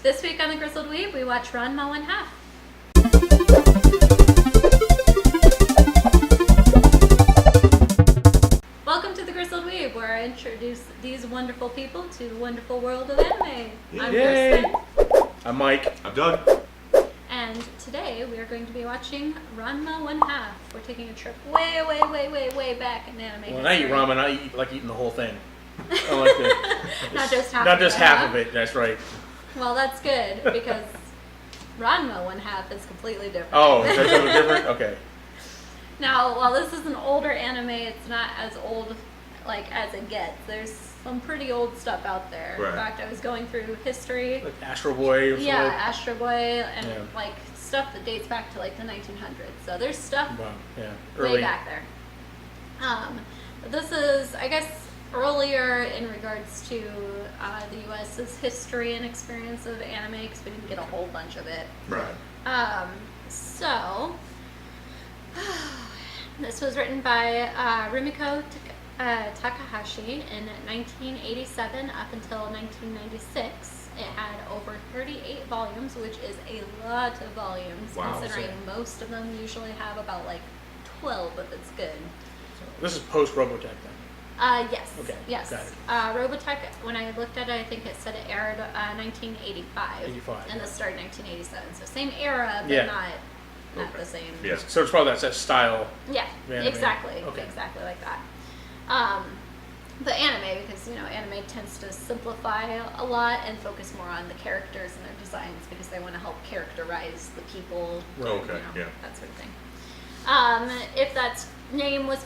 This week on the Grizzled Weeb, we watch Ranma 1/2. Welcome to the Grizzled Weeb, where I introduce these wonderful people to the wonderful world of anime. I'm Kirsten. I'm Mike. I'm Doug. And today we are going to be watching Ranma 1/2. We're taking a trip way back in anime When I eat history. ramen, I eat like eating the whole thing. I like that. Not just half. Not just of it, half huh? of it. That's right. Well, that's good because Ranma 1/2 is completely different. Oh, is that something different? Okay. Now, while this is an older anime, it's not as old as it gets. There's some pretty old stuff out there. Right. In fact, I was going through history. Like Astro Boy or Yeah, something. Astro Boy and Yeah. stuff that dates back to the 1900s. So there's stuff Wow. Yeah. way Early. back there. But this is, I guess, earlier in regards to the U.S.'s history and experience of anime, because we didn't get a whole bunch of it. Right. So, this was written by Rumiko Takahashi in 1987 up until 1996. It had over 38 volumes, which is a lot of volumes, Wow. considering most of them usually have about 12 if it's good. This is post Robotech then. Yes. Okay, Yes. got it. Robotech, when I looked at it, I think it said it aired 1985. 85, And yeah. this started 1987. So same era, but Yeah. not Okay. the same. Yeah. So it's probably that style. Yeah, Anime. exactly. Okay. Exactly like that. The anime, because anime tends to simplify a lot and focus more on the characters and their designs because they want to help characterize the people. Right. Okay. Yeah. That sort of thing. If that name was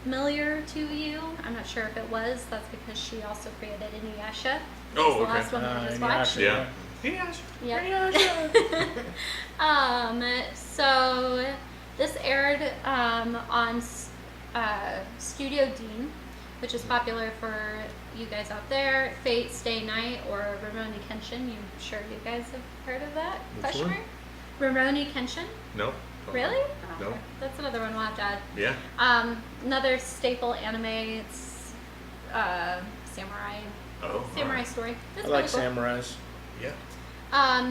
familiar to you, I'm not sure if it was. That's because she also created Inuyasha. Which Oh, is the okay. last one that I just Inuyasha. watched. Yeah. Yeah. So this aired on Studio Dean, which is popular for you guys out there. Fate Stay Night or Rurouni Kenshin. I'm sure you guys have heard of that? Which Question one? mark? Rurouni Kenshin? No. Really? Oh, No. okay. That's another one we'll have to add. Yeah. Another staple anime. It's samurai Oh. story. It's I like really cool. samurais. Yeah.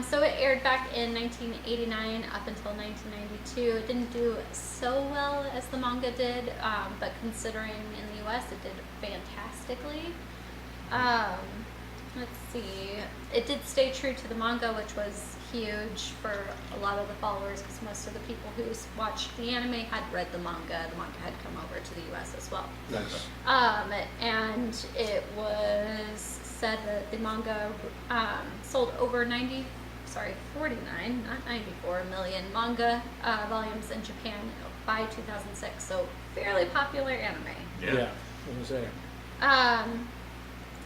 So it aired back in 1989 up until 1992. It didn't do so well as the manga did, but considering in the US it did fantastically. Let's see. It did stay true to the manga, which was huge for a lot of the followers because most of the people who watched the anime had read the manga. The manga had come over to the US as well. Nice. And it was said that the manga sold over 49, not 94 million manga volumes in Japan by 2006. So fairly popular anime. Yeah. Yeah. What was I say?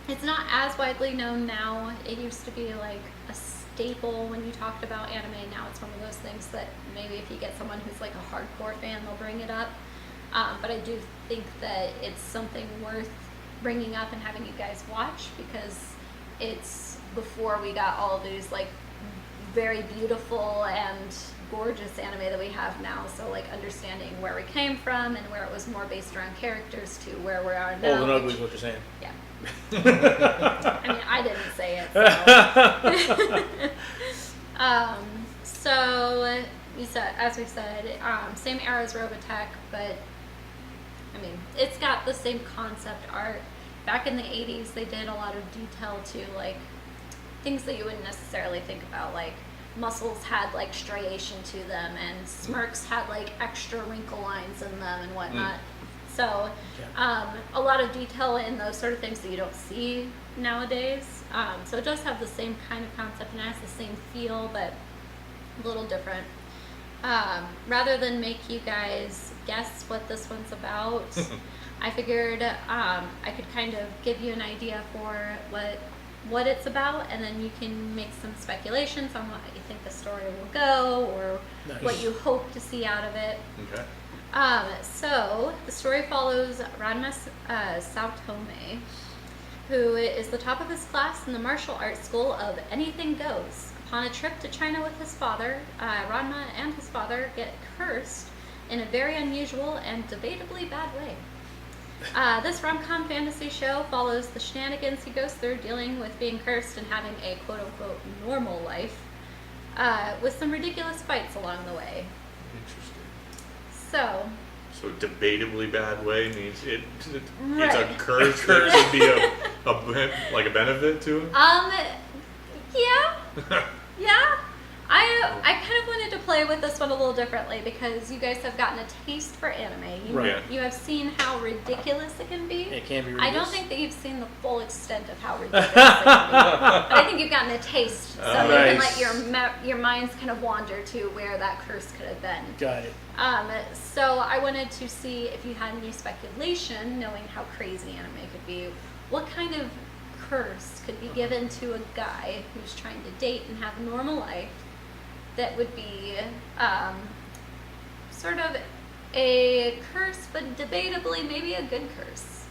It's not as widely known now. It used to be like a staple when you talked about anime. Now it's one of those things that maybe if you get someone who's like a hardcore fan, they'll bring it up. But I do think that it's something worth bringing up and having you guys watch because it's before we got all these very beautiful and gorgeous anime that we have now. So understanding where we came from and where it was more based around characters to where we are now. Old and ugly is what you're saying. Yeah. I mean, I didn't say it. So as we said, same era as Robotech, but I mean, it's got the same concept art. Back in the 80s, they did a lot of detail to things that you wouldn't necessarily think about, muscles had striation to them, and smirks had extra wrinkle lines in them and whatnot. So a lot of detail in those sort of things that you don't see nowadays. So it does have the same kind of concept and it has the same feel, but a little different. Rather than make you guys guess what this one's about, I figured I could kind of give you an idea for what it's about, and then you can make some speculations on what you think the story will go or Nice. what you hope to see out of it. Okay. So the story follows Ranma Saotome, who is the top of his class in the martial arts school of Anything Goes. Upon a trip to China with his father, Ranma and his father get cursed in a very unusual and debatably bad way. This rom-com fantasy show follows the shenanigans he goes through dealing with being cursed and having a quote-unquote normal life, with some ridiculous fights along the way. Interesting. So debatably bad way means it's Right. a curse that could be a benefit to him? Yeah. Yeah. I kind of wanted to play with this one a little differently because you guys have gotten a taste for anime. Right. You have seen how ridiculous it can be. It can be ridiculous. I don't think that you've seen the full extent of how ridiculous it can be. But I think you've gotten a taste, so you can let your minds kind of wander to where that curse could have been. Got it. So I wanted to see if you had any speculation, knowing how crazy anime could be, what kind of curse could be given to a guy who's trying to date and have a normal life that would be sort of a curse, but debatably maybe a good curse.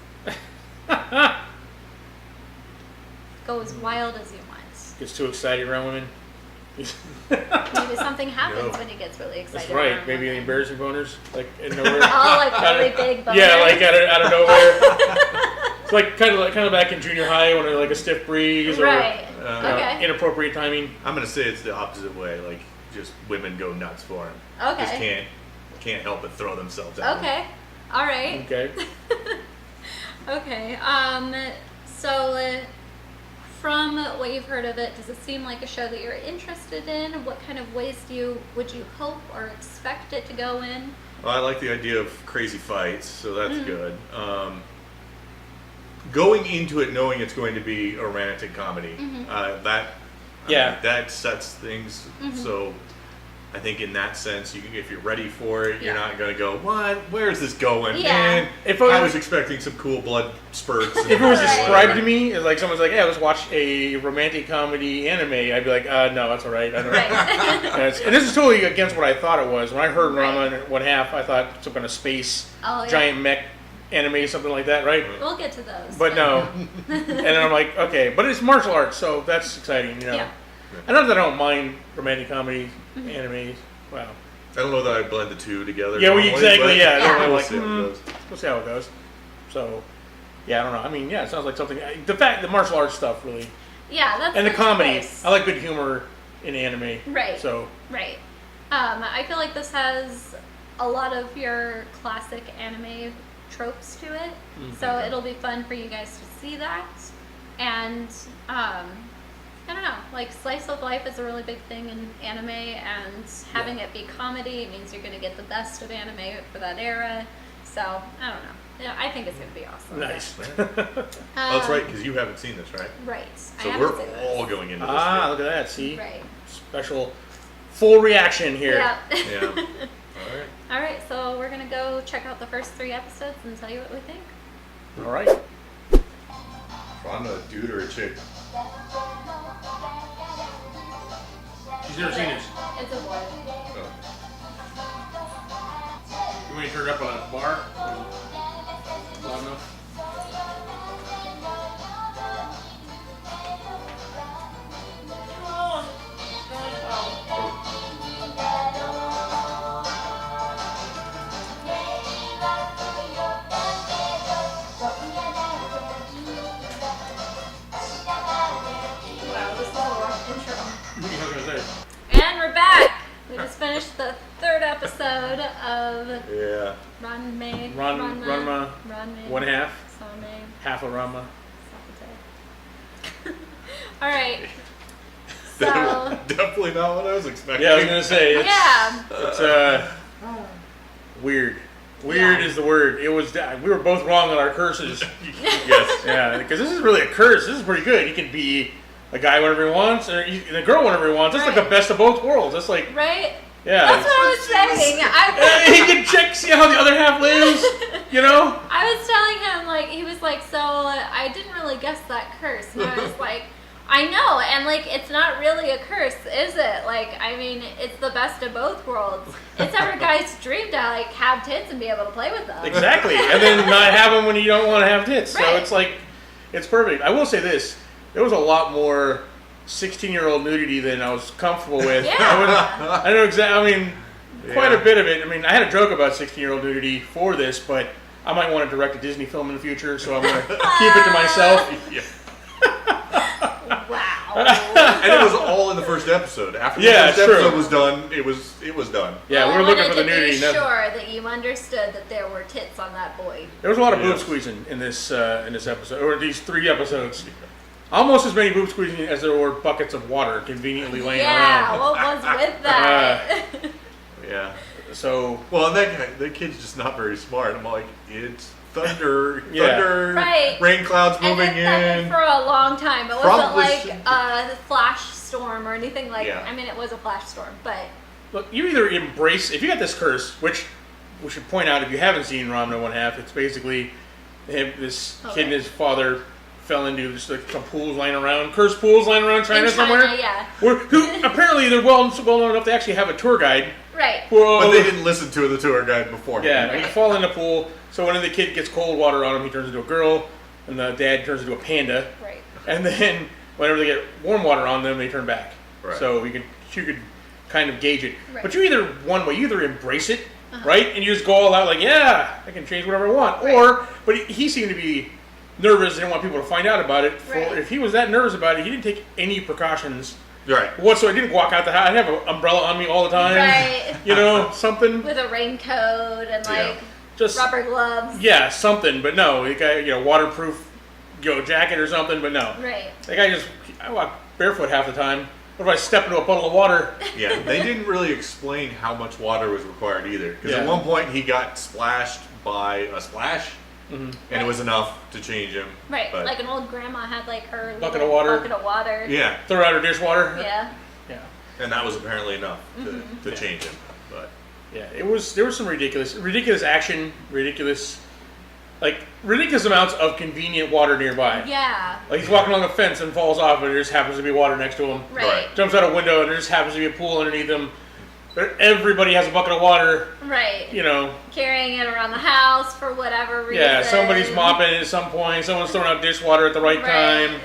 Go as wild as you want. Gets too excited around women. Maybe something happens No. when he gets really excited. That's right. around Maybe women. embarrassing boners, like in nowhere. Oh, like really big boners. Yeah, like out of nowhere. It's like kind of back in junior high when they're like a stiff breeze or Right. Okay. inappropriate timing. I'm gonna say it's the opposite way. Like just women go nuts for him. Okay. Just can't help but throw themselves at him. Okay. All right. Okay. Okay. So from what you've heard of it, does it seem like a show that you're interested in? What kind of ways would you hope or expect it to go in? Well, I like the idea of crazy fights, so that's good. Going into it knowing it's going to be a romantic comedy, that sets things. So I think in that sense, if you're ready for it, you're not going to go, what? Where's this going? Yeah. Man, If I was expecting some cool blood spurts. If it was Right. described to me as like someone's like, "Hey, let's watch a romantic comedy anime," I'd be like, "No, that's all right." I don't know. Right. And this is totally against what I thought it was. When I heard Right. Ranma and 1/2, I thought some kind of space Oh, yeah. giant mech anime, something like that, right? We'll get to those. But no. And then I'm like, okay, but it's martial arts, so that's exciting, you know. Yeah. And not that I don't mind romantic comedy anime. Wow. I don't know that I'd blend the two together. Yeah, well, normally, exactly. but Yeah, Yeah. I'm we'll like, see how it goes. we'll see how it goes. So, yeah, I don't know. I mean, yeah, it sounds like something. The martial arts stuff really, Yeah, that's and the the comedy. choice. I like good humor in anime. Right. So, Right. I feel like this has a lot of your classic anime tropes to it, so it'll be fun for you guys to see that. And I don't know, like slice of life is a really big thing in anime, and having it be comedy means you're going to get the best of anime for that era. So I don't know. Yeah, I think it's going to be awesome. nice. Oh, that's right, because you haven't seen this, right? Right. So we're all going into this. Ah, look at that. See? Right. Special full reaction here. Yeah. Yeah. All right. All right, so we're gonna go check out the first 3 episodes and tell you what we think. All right. I'm a dude or a chick. She's never seen this. It's a boy. Oh. You want to turn it up on a bar? Loud enough? Wow, this is a long intro. I was gonna say. And we're back. We just finished the 3rd episode of Yeah. Ranma. Ranma. 1/2. Same. Half of Ranma. All right. So Definitely not what I was expecting. Yeah, I was gonna say. It's, yeah. It's weird. Weird Yeah. is the word. It was. We were both wrong on our curses. Yes. Yeah, because this is really a curse. This is pretty good. He can be a guy whenever he wants, or and a girl whenever he wants. That's like Right. the best of both worlds. That's like, Right. yeah. That's what I was saying. He can check, see how the other half lives. You know. I was telling him, like, he was like, so I didn't really guess that curse. And I was like, I know, and like, it's not really a curse, is it? Like, I mean, it's the best of both worlds. It's every guy's dream to like have tits and be able to play with them. Exactly, and then not have them when you don't want to have tits. So Right. it's like, it's perfect. I will say this: there was a lot more 16-year-old nudity than I was comfortable with. Yeah. I know exactly. I mean, quite Yeah. a bit of it. I mean, I had a joke about 16-year-old nudity for this, but I might want to direct a Disney film in the future, so I'm going to keep it to myself. Yeah. Wow. And it was all in the first episode. After the first episode was done, it was done. Yeah, we were looking for the nudity. I wanted to be sure that you understood that there were tits on that boy. There was a lot of boob squeezing in this episode, or these 3 episodes. Almost as many boob squeezing as there were buckets of water conveniently laying around. Yeah, what was with that? Yeah. So. Well, and that kid's just not very smart. I'm like, it's thunder, right. rain clouds moving in. For a long time. It wasn't like a flash storm or anything like that. I mean, it was a flash storm, but... Look, you either embrace... If you got this curse, which we should point out, if you haven't seen Ranma 1/2, it's basically this kid and his father fell into just like some pools lying around, cursed pools lying around China somewhere. Yeah. Who apparently they're well known enough to actually have a tour guide. Right. But they didn't listen to the tour guide before. Yeah, they fall in the pool. So when the kid gets cold water on him, he turns into a girl, and the dad turns into a panda. Right. And then whenever they get warm water on them, they turn back. Right. So you could kind of gauge it. Right. But you either embrace it, right, and you just go all out like, yeah, I can change whatever I want. Right. But he seemed to be nervous, didn't want people to find out about it. Right. If he was that nervous about it, he didn't take any precautions. Right. Whatsoever. I didn't walk out the house. I'd have an umbrella on me all the time. Right. You know, something. With a raincoat and just rubber gloves. Yeah, something. But no, the guy, waterproof, jacket or something. But no. Right. The guy I walk barefoot half the time. What if I step into a puddle of water? Yeah, they didn't really explain how much water was required either. Because at one point he got splashed by a splash, and it was enough to change him. Right, but, like an old grandma had like her bucket of water. Yeah. Throw out her dishwater. Yeah. Yeah. And that was apparently enough to change him. But yeah, there was some ridiculous action, ridiculous amounts of convenient water nearby. Yeah. Like he's walking along a fence and falls off, and there just happens to be water next to him. Right. Jumps out a window, and there just happens to be a pool underneath him. Everybody has a bucket of water. Right. Carrying it around the house for whatever reason. Yeah, somebody's mopping it at some point. Someone's throwing out dishwater at the right time.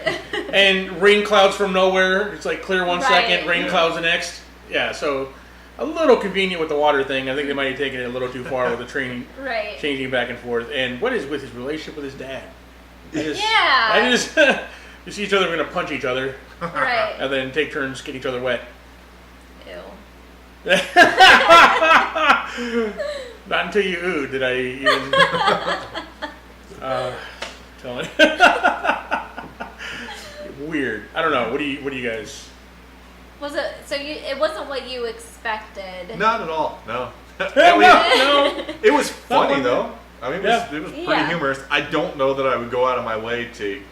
And rain clouds from nowhere. It's like clear 1 second, rain clouds the next. Yeah, so a little convenient with the water thing. I think they might have taken it a little too far with the training, changing back and forth. And what is with his relationship with his dad? I just you see each other, we're going to punch each other. Right. And then take turns getting each other wet. Ew. Not until you oohed did I even tell it. Weird. I don't know. What do you guys? Was it so? It wasn't what you expected. Not at all. No. No. It was funny though. I mean, it was pretty humorous. I don't know that I would go out of my way to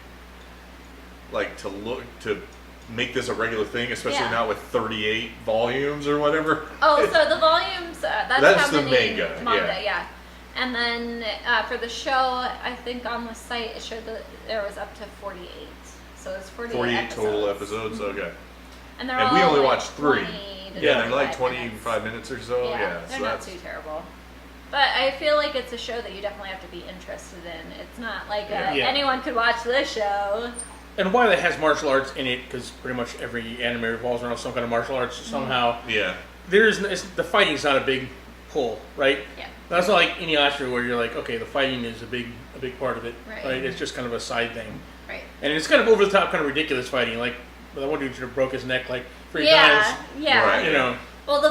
make this a regular thing, especially now with 38 volumes or whatever. Oh, so the volumes, that's how the many manga, yeah. And then for the show, I think on the site it showed that there was up to 48. So it's 48 total episodes, okay. And we only watched 3. Yeah, they're like 25 minutes or so. Yeah, they're not too terrible. But I feel like it's a show that you definitely have to be interested in. It's not like anyone could watch this show. And while it has martial arts in it, because pretty much every anime revolves around some kind of martial arts somehow. Yeah. The fighting's not a big pull, right? Yeah. That's not like Inuyasha where you're like, okay, the fighting is a big part of it, right? It's just kind of a side thing. Right. And it's kind of over the top, kind of ridiculous fighting. Like the one dude should have broke his neck like 3 times. Yeah. Right. Well,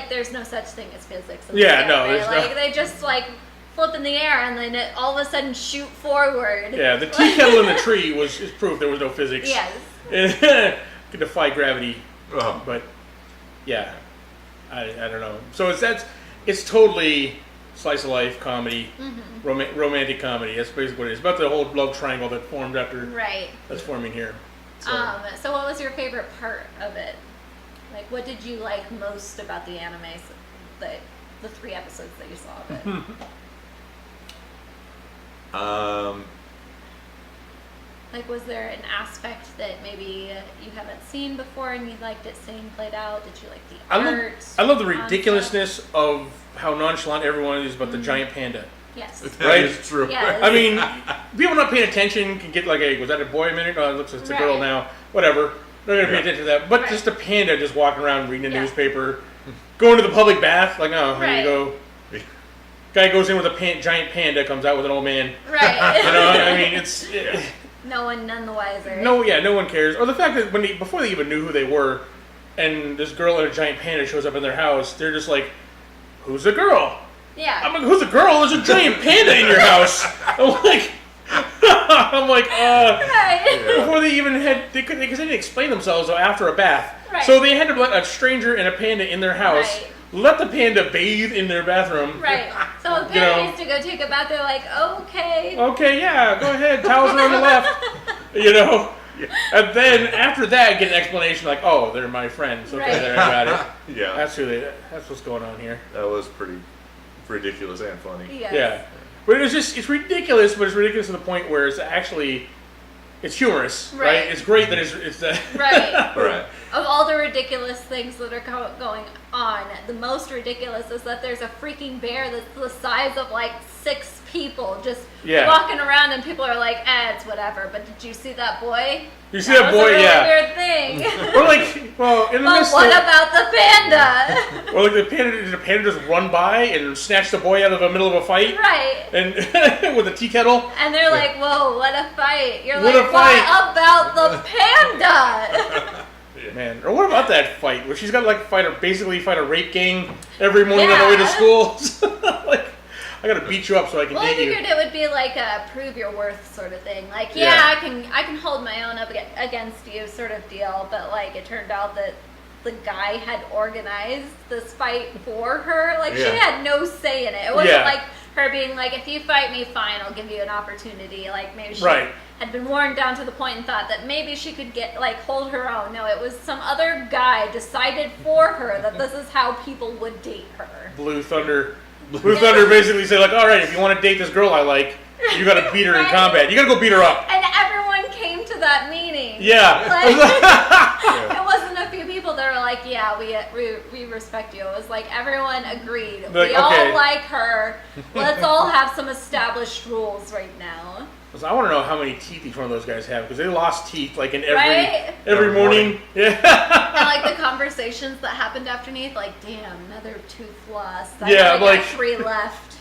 there's no such thing as physics. They just flip in the air and then all of a sudden shoot forward. Yeah, the tea kettle in the tree is proof there was no physics. Yes. Could defy gravity. Uh-huh. But yeah, I don't know. So it's totally slice of life comedy, romantic comedy. That's basically what it is. About the whole love triangle that formed after. Right. That's forming here. So what was your favorite part of it? Like, what did you like most about the anime? The 3 episodes that you saw of it. Like, was there an aspect that maybe you haven't seen before and you liked it seeing played out? Did you like the art? I love the ridiculousness of how nonchalant everyone is about the giant panda. Yes. Right? That is true. Yes. I mean, people not paying attention can get like was that a boy a minute? Oh, it looks like it's a girl now. Whatever. They're going to pay attention to that. But just a panda just walking around reading a newspaper, going to the public bath, like, oh, here you go. Guy goes in with a giant panda, comes out with an old man. Right. You know, I mean, it's... No one none the wiser. No one cares. Or the fact that before they even knew who they were, and this girl and a giant panda shows up in their house, they're just like, who's the girl? Yeah. I'm like, who's the girl? There's a giant panda in your house. I'm like, Right. Before they even had, because they didn't explain themselves after a bath. Right. So they had to let a stranger and a panda in their house, Right. let the panda bathe in their bathroom. Right. So the panda needs to go take a bath. They're like, okay. Okay, yeah, go ahead. Towels are on the left. You know? Yeah. And then after that, get an explanation like, oh, they're my friends. Okay, Right. there, I got it. Yeah. That's what's going on here. That was pretty ridiculous and funny. Yes. Yeah. But it's ridiculous, but it's ridiculous to the point where it's humorous, right? It's great that it's Right. Right. Of all the ridiculous things that are going on, the most ridiculous is that there's a freaking bear that's the size of like 6 people just walking around, and people are like, it's whatever. But did you see that boy? You see that boy? Was a really yeah. Weird thing. Or like, well, in the But midst what of, about the panda? or like did the panda just run by and snatch the boy out of the middle of a fight? Right. And with a tea kettle? And they're like, whoa, what a fight. You're What like, a fight. what about the panda? Man, or what about that fight where she's got to basically fight a rape gang every morning on the way to school? Like, I gotta beat you up so I can Well, I date you. figured it would be like a prove your worth sort of thing. Like, I can hold my own up against you sort of deal. But like, it turned out that the guy had organized this fight for her. Like, she had no say in it. It wasn't like her being like, if you fight me, fine, I'll give you an opportunity. Like, maybe she had been worn down to the point and thought that maybe she could hold her own. No, it was some other guy decided for her that this is how people would date her. Blue Thunder basically said, like, all right, if you want to date this girl I like, you got to beat her in combat. You got to go beat her up. And everyone came to that meeting. Yeah. Like, it wasn't a few people that were like, yeah, we respect you. It was like everyone agreed. Like, we all like her. Let's all have some established rules right now. I want to know how many teeth each one of those guys have, because they lost teeth like in Right? every morning. Yeah. And like the conversations that happened underneath, like, damn, another tooth lost. I Yeah, only like- got 3 left.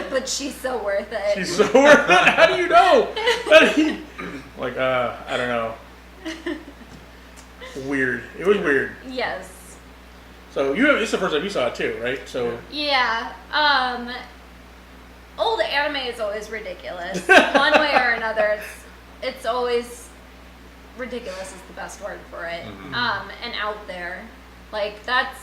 But she's so worth it. She's so worth it. How do you know? Like, I don't know. Weird. It was weird. Yes. So this is the first time you saw it too, right? So Yeah. Old anime is always ridiculous. One way or another, it's always ridiculous is the best word for it. Mm-hmm. And out there. Like, that's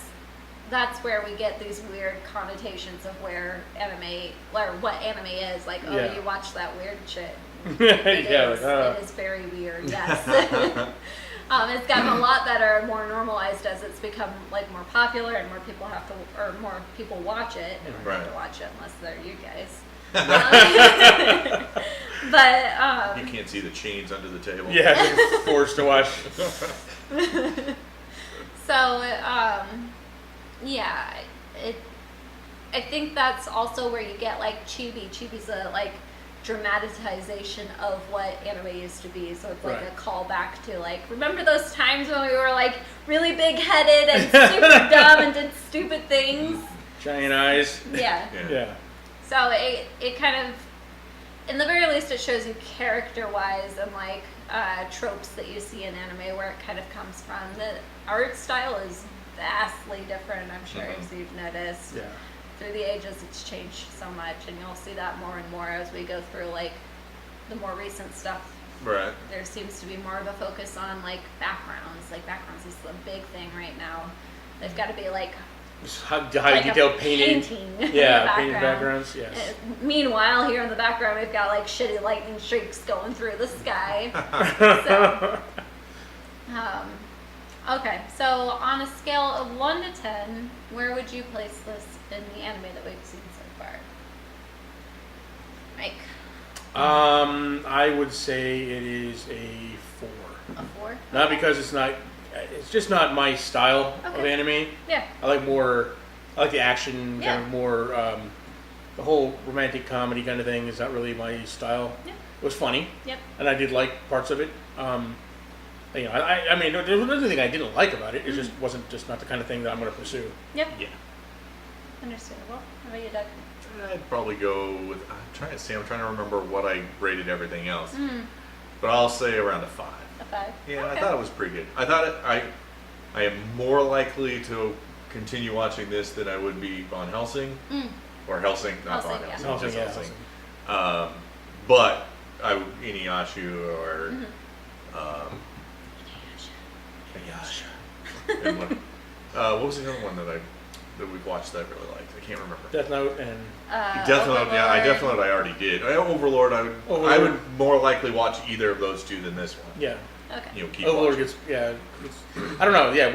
where we get these weird connotations of where anime, or what anime is. Like, oh, you watch that weird shit. It is very weird, yes. It's gotten a lot better and more normalized as it's become like more popular and more people watch it. They don't have to watch it unless they're you guys. But You can't see the chains under the table. yeah, you're forced to watch. So I think that's also where you get like chibi. Chibi's a like dramatization of what anime used to be, so it's like a callback to like, remember those times when we were like really big-headed and super dumb and did stupid things? Giant eyes. Yeah. So it kind of, in the very least, it shows you character-wise and like tropes that you see in anime where it kind of comes from. The art style is vastly different, I'm sure, as you've noticed. Yeah. Through the ages, it's changed so much, and you'll see that more and more as we go through like the more recent stuff. Right. There seems to be more of a focus on like backgrounds. Like, backgrounds is the big thing right now. They've got to be like High like detail painting. Yeah, painted backgrounds. Yes. Meanwhile, here in the background, we've got like shitty lightning streaks going through the sky. Okay, so on a scale of 1 to 10, where would you place this in the anime that we've seen so far? Mike? I would say it is a 4. A 4? Not because it's just not my style of anime. Yeah. I like the action, kind of more, the whole romantic comedy kind of thing is not really my style. Yeah. It was funny. Yep. And I did like parts of it. I mean, there was nothing I didn't like about it. It just wasn't not the kind of thing that I'm going to pursue. Yep. Yeah. Understandable. How about you, Doug? I'd probably go with. I'm trying to remember what I rated everything else, but I'll say around a 5. A 5. Yeah, Okay. I thought it was pretty good. I thought I am more likely to continue watching this than I would be on Helsing or Helsing, not Hellsing, on yeah. Helsing, just Hellsing, Helsing. But I would Inuyasha or Inuyasha. And what was the other one that we've watched that I really liked? I can't remember. Death Note and Death Note, Overlord. yeah, Death Note I already did. Overlord, I would more likely watch either of those two than this one. yeah. Okay. Keep Overlord watching. I don't know. Yeah,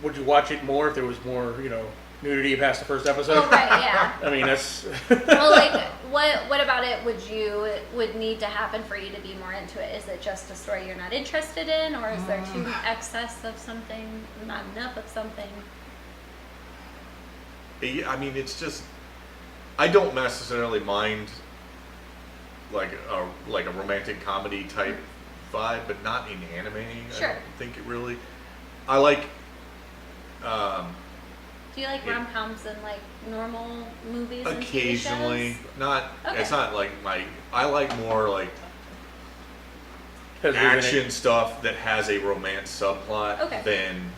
would you watch it more if there was more, nudity past the first episode? Oh, right, yeah. I mean, that's. Well, like, what about it would need to happen for you to be more into it? Is it just a story you're not interested in, or is there too excess of something, not enough of something? I mean, it's just I don't necessarily mind like a romantic comedy type vibe, but not in anime. Sure. I don't think it really. I like. Do you like rom-coms and like normal movies? Occasionally, and TV shows? not. Okay. It's not like my. I like more like Because action stuff that has a romance subplot Okay. than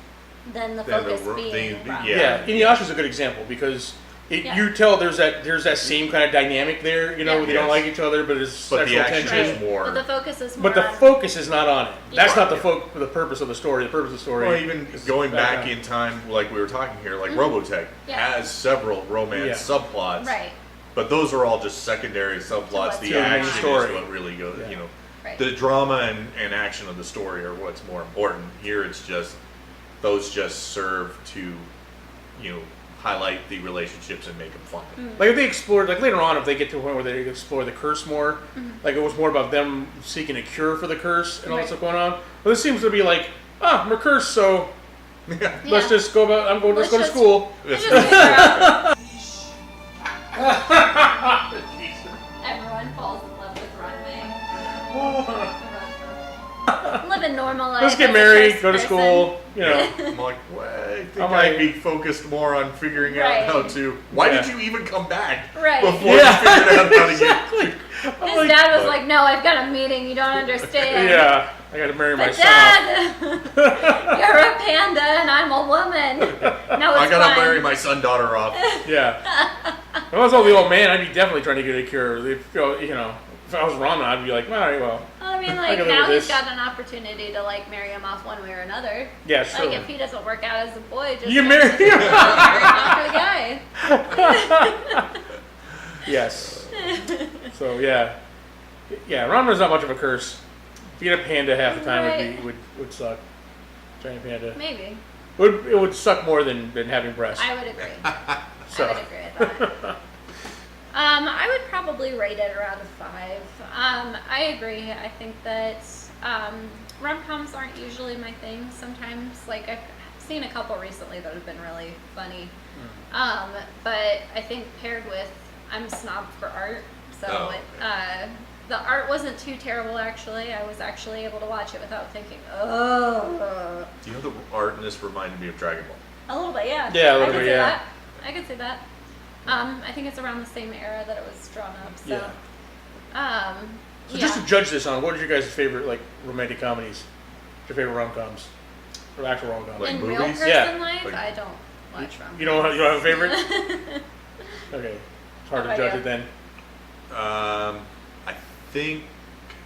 Then the Then focus the- being the- rom. yeah. Inuyasha's a good example because Yeah. you tell there's that same kind of dynamic there. Yeah. They don't Yes. like each other, but it's but the sexual action tension. is more. But the focus is more But the on, focus is not on it. That's Yeah. not the purpose of the story. The purpose of the story. Or even is going back background. in time, like we were talking here, like Robotech Yeah. has several romance Yeah. subplots, right, but those are all just secondary subplots. what's The going on. action Story. is what really goes. Yeah. right. The drama and action of the story are what's more important. Here, it's just those just serve to, highlight the relationships and make them fun. Like if they explored, like later on, if they get to a point where they explore the curse more, like it was more about them seeking a cure for the curse and all that Right. stuff going on. But this seems to be like, we're cursed, so Yeah. let's just go about. Let's go to just- school. Let's just figure out- Everyone falls in love with Ranma. Living normal life. Let's get as a married, cursed go to person. school. I'm like, well, I think I'm I'd like- be focused more on figuring Right. out how to. Why Yeah. did you even come back Right. before Yeah. you figured out how to get? Exactly. I'm His like, dad was like, "No, I've got a meeting. You don't understand." yeah, I got to marry my But son. Dad, you're a panda and I'm a woman. No, it's I gotta fine. marry my son-daughter off. Yeah. If I was all the old man, I'd be definitely trying to get a cure. If I was Rama, I'd be like, all right, well, Well, I mean, I like can live now with he's this. got an opportunity to like marry him off one way or another. yeah, sure. Like if he doesn't work out as a boy, just You marry him. marry him off to a guy. Yes. So yeah, Rama's not much of a curse. If you get a panda half the time, Right. would suck. Giant panda. Maybe. It would suck more than having breasts. I would agree. So. I would agree with that. I would probably rate it around a 5. I agree. I think that rom-coms aren't usually my thing. Sometimes, like I've seen a couple recently that have been really funny. But I think paired with, I'm a snob for art, so Oh, the art wasn't too terrible actually. I was actually able to watch it without thinking, oh. Do you know the art in this reminded me of Dragon Ball? A little bit, yeah. Yeah, a little I could bit, see yeah. that. I could see that. I think it's around the same era that it was drawn up. So, Yeah. So yeah. just to judge this on, what are your guys' favorite like romantic comedies? Your favorite rom-coms? Or actual rom-coms? Like in real movies? person Yeah. life, Like- I don't watch rom. You don't have a favorite? Okay. It's hard to How about judge you? it then. I think,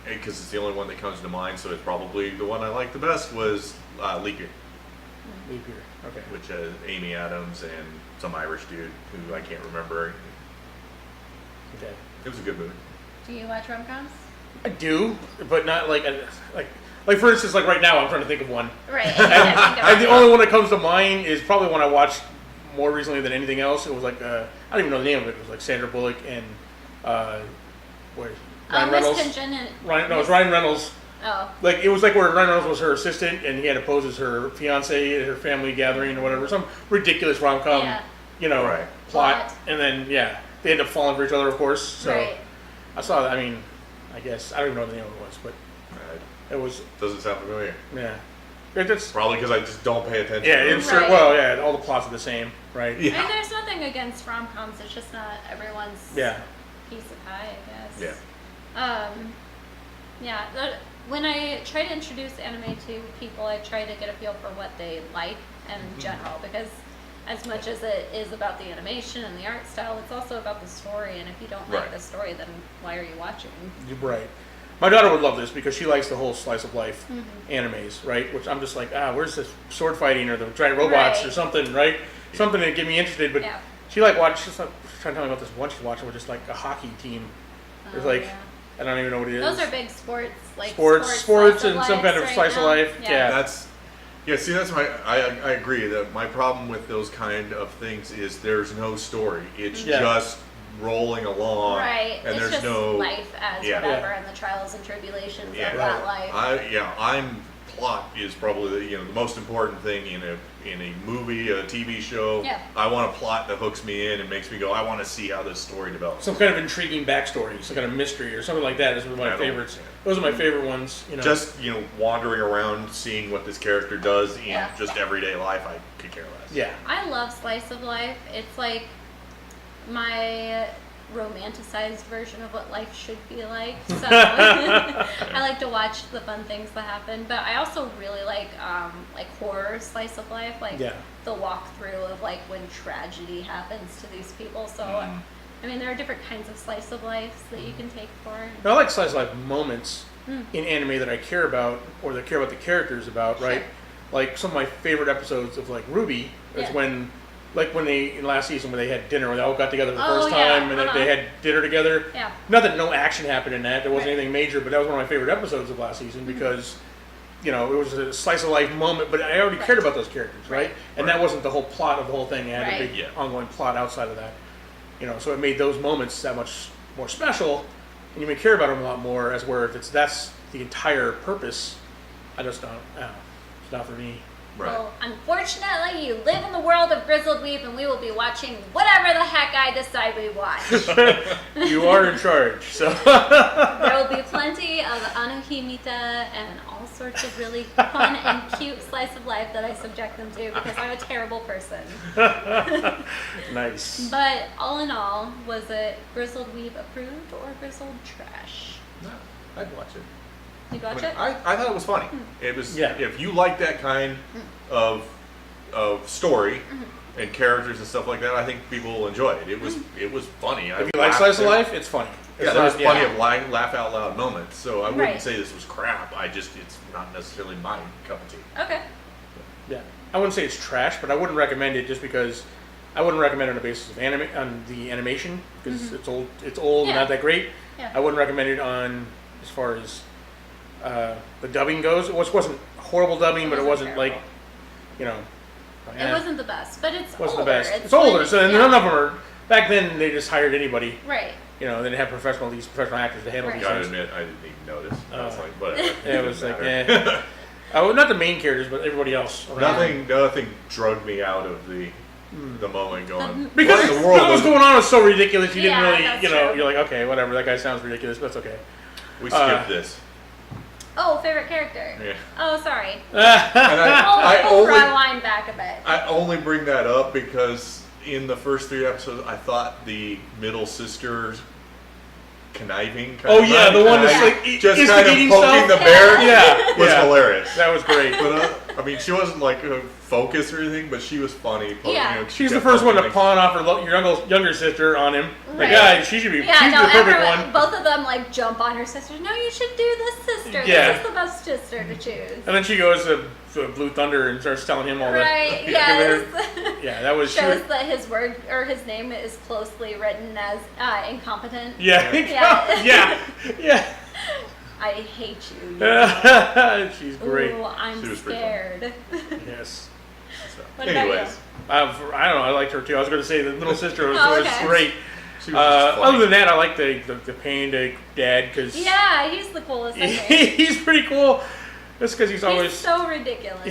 because it's the only one that comes to mind, so it's probably the one I like the best was Leap Year, Leap Year. Okay. which has Amy Adams and some Irish dude who I can't remember. Okay. It was a good movie. Do you watch rom coms? I do, but not like for instance, like right now, I'm trying to think of one. Right. I can't think of The it. only one that comes to mind is probably one I watched more recently than anything else. It was like I don't even know the name of it. It was like Sandra Bullock and Ryan Miss Reynolds. Congenital. It was Ryan Reynolds. Oh. Like it was like where Ryan Reynolds was her assistant and he had to pose as her fiance at her family gathering or whatever. Some ridiculous rom-com, Yeah. Right. plot. And then they end up falling for each other, of course. So Right. I saw that. I mean, I guess I don't even know what the name of it was, but it was Doesn't sound familiar. It's Probably because I just don't pay attention. yeah, to it's them. Right. well, yeah, all the plots are the same, right? Yeah. And there's nothing nothing against rom-coms. It's just not everyone's piece of pie, I guess. When I try to introduce anime to people, I try to get a feel for what they like in general, because as much as it is about the animation and the art style, it's also about the story, and if you don't like the story, then why are you watching? You're right. My daughter would love this because she likes the whole slice of life animes, right? Which I'm just like, where's the sword fighting or the giant robots or something, right? Something that get me interested. But she watched. She's trying to tell me about this one she's watching, which is like a hockey team. There's I don't even know what it is. Those are big sports, sports and some kind of slice of life. Yeah. See, that's I agree that my problem with those kind of things is there's no story. It's just rolling along, right? And it's there's just no life as whatever, and the trials and tribulations of that life. Plot is probably the most important thing in a movie, a TV show. Yeah. I want a plot that hooks me in and makes me go, I want to see how this story develops. Some kind of intriguing backstory, some kind of mystery or something like that is one of my favorites. Those are my favorite ones. Just wandering around, seeing what this character does in just everyday life, I could care less. Yeah. I love slice of life. It's like my romanticized version of what life should be like. So I like to watch the fun things that happen, but I also really like horror slice of life, the walkthrough of when tragedy happens to these people. So I mean, there are different kinds of slice of life that you can take for. I like slice of life moments in anime that I care about or that care about the characters about, right? Like some of my favorite episodes of Ruby is when they, in last season, when they had dinner, when they all got together for the first time, and they had dinner together. Yeah. Not that no action happened in that. There wasn't anything major, but that was one of my favorite episodes of last season because, it was a slice of life moment, but I already cared about those characters, right? And that wasn't the whole plot of the whole thing. It had a big ongoing plot outside of that. So it made those moments that much more special, and you may care about them a lot more, as where if that's the entire purpose, I just don't, it's not for me. Right. Well, unfortunately, you live in the world of Grizzled Weeb, and we will be watching whatever the heck I decide we watch. You are in charge, so. There will be plenty of Anuhimita and all sorts of really fun and cute slice of life that I subject them to because I'm a terrible person. Nice. But all in all, was it Grizzled Weeb approved or Grizzled trash? No, I'd watch it. You watch it? I thought it was funny. It was if you like that kind of story and characters and stuff like that, I think people will enjoy it. It was funny. If you like slice of life, it's funny. There was plenty of laugh out loud moments. So I wouldn't say this was crap. It's not necessarily my cup of tea. Okay. Yeah, I wouldn't say it's trash, but I wouldn't recommend it just because I wouldn't recommend it on the basis of on the animation because it's old and not that great. Yeah. I wouldn't recommend it on as far as the dubbing goes. It wasn't horrible dubbing, but it wasn't terrible. It wasn't the best, but it's wasn't older. the best. It's older, so none of them are. Back then, they just hired anybody. Right. They didn't have professional actors to handle these I things. admit, I didn't even notice. I was like, whatever. Yeah, it was like, not the main characters, but everybody else. Nothing drugged me out of the moment going. Because what in the world what was going on was so ridiculous. You didn't really, true. You're like, okay, whatever. That guy sounds ridiculous, but that's okay. We skipped this. Oh, favorite character. Yeah. Oh, sorry. And I We'll rewind back a bit. I only bring that up because in the first 3 episodes, I thought the middle sister's conniving. The one that's like just kind of poking the bear. Was hilarious. That was great. But she wasn't like focused or anything, but she was funny. She's the first one to pawn off her younger sister on him. Right. She's the perfect one. Both of them jump on her sister. No, you should do this sister. Yeah. This is the best sister to choose. And then she goes to Blue Thunder and starts telling him all that. Right. Yes. Yeah, that was shows that his word or his name is closely written as incompetent. Yeah. Yeah. I hate you. She's great. Ooh, I'm scared. Yes. What Anyways, I don't know. I liked her too. I was going to say the little sister was great. She was other than that, I like the pained dad because he's the coolest. I think. He's pretty cool. That's because he's always so ridiculous.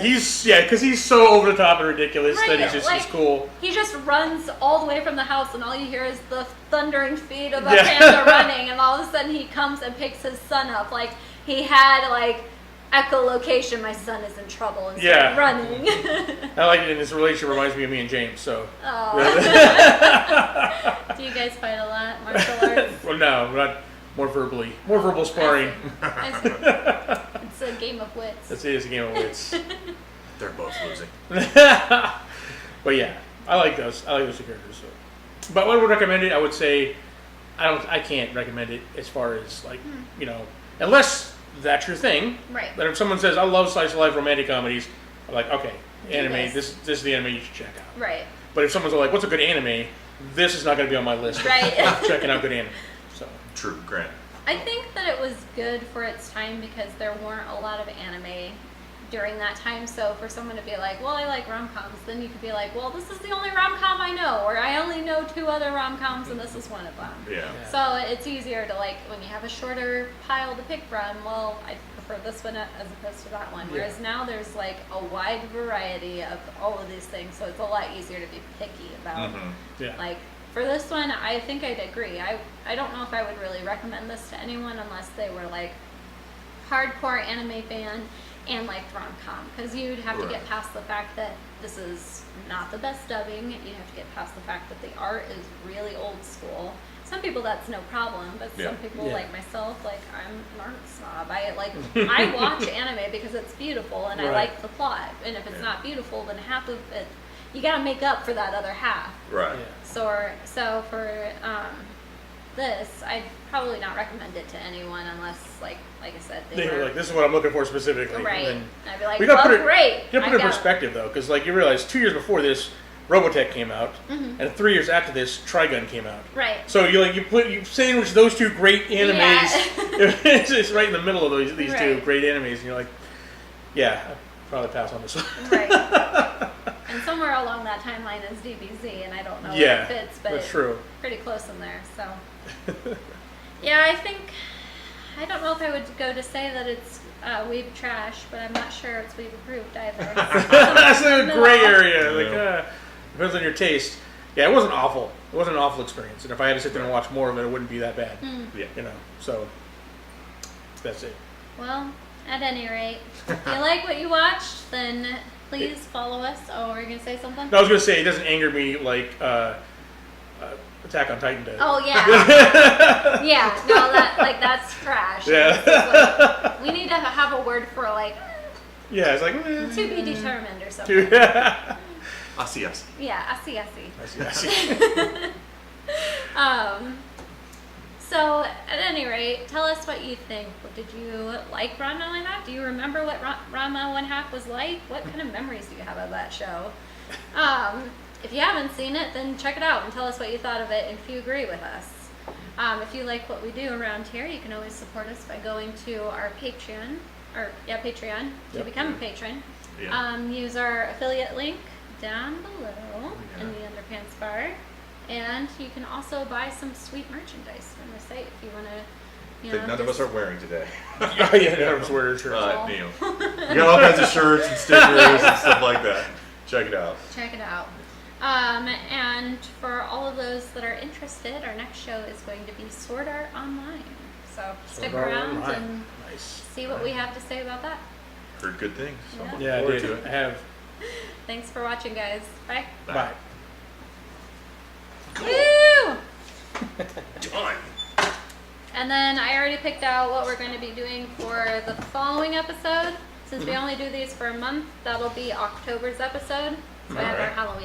Because he's so over the top and ridiculous that he's cool. He just runs all the way from the house, and all you hear is the thundering feet of a panda running, and all of a sudden he comes and picks his son up. He had echolocation, my son is in trouble, and Yeah. start running. I like it, and this relationship reminds me of me and James. So. Oh. Do you guys fight a lot, martial arts? Well, no, not more verbally. More verbal sparring. I see. It's a game of wits. It is a game of wits. They're both losing. But yeah, I like those. I like those two characters. So. But what I would recommend it, I would say, I can't recommend it as far as like unless that's your thing. Right. But if someone says I love slice of life romantic comedies, I'm like, okay, anime. this. This is the anime you should check out. Right. But if someone's like, what's a good anime? This is not going to be on my list. Right. of checking out good anime. So. True, Grant. I think that it was good for its time because there weren't a lot of anime during that time. So for someone to be like, well, I like rom-coms, then you could be like, well, this is the only rom-com I know, or I only know 2 other rom-coms and this is one of them. Yeah. So it's easier to like, when you have a shorter pile to pick from, well, I prefer this one as opposed to that one. Whereas now there's like a wide variety of all of these things, so it's a lot easier to be picky about. Yeah. Like, for this one, I think I'd agree. I don't know if I would really recommend this to anyone unless they were like hardcore anime fan and liked rom-com, because you'd have to get past the fact that this is not the best dubbing. You have to get past the fact that the art is really old school. Some people that's no problem, but some people like myself, like I'm an art snob. I watch anime because it's beautiful and I like the plot. And if it's not beautiful, then half of it you gotta make up for that other half. Right. Yeah. So for this, I'd probably not recommend it to anyone unless, like I said, They were like, this is what I'm looking for specifically. right. And I'd be like, we gotta well, put it, great. You gotta put it in perspective though, because like you realize 2 years before this, Robotech came out, and 3 years after this, Trigun came out. Right. So you sandwich those two great animes. Yeah. It's right in the middle of these two great animes, and you're like, yeah, I'd probably pass on this one. Right. And somewhere along that timeline is DBZ, and I don't know where it fits, but that's true. Pretty close in there. So, yeah, I don't know if I would go to say that it's Weeb trash, but I'm not sure it's Weeb approved either. That's a gray area. Like, depends on your taste. Yeah, it wasn't awful. It wasn't an awful experience, and if I had to sit there and watch more of it, it wouldn't be that bad. Yeah. So that's it. Well, at any rate, if you like what you watched, then please follow us. Oh, were you going to say something? No, I was going to say, it doesn't anger me like Attack on Titan does. Oh, yeah. Yeah, no, that's trash. Yeah. Like, we need to have a word for, like, Yeah, it's like... to be determined or something. Asi. Yeah, I see. I see. So, at any rate, tell us what you think. Did you like Ranma 1/2? Do you remember what Ranma 1/2 was like? What kind of memories do you have of that show? If you haven't seen it, then check it out and tell us what you thought of it and if you agree with us. If you like what we do around here, you can always support us by going to our Patreon, to become a patron. Yeah. Use our affiliate link down below in the underpants bar. And you can also buy some sweet merchandise from the site if you want to, That none of us are wearing today. Oh, yeah, none of us wear shirts. Neil. We got all kinds of shirts and stickers and stuff like that. Check it out. And for all of those that are interested, our next show is going to be Sword Art Online. So stick around and see what we have to say about that. Heard good things. So I'm looking Yeah, I forward did. to it. I have. Thanks for watching, guys. Bye. Bye. Woo! Done. And then I already picked out what we're going to be doing for the following episode. Since we only do these for a month, that'll be October's episode. So I have our Halloween.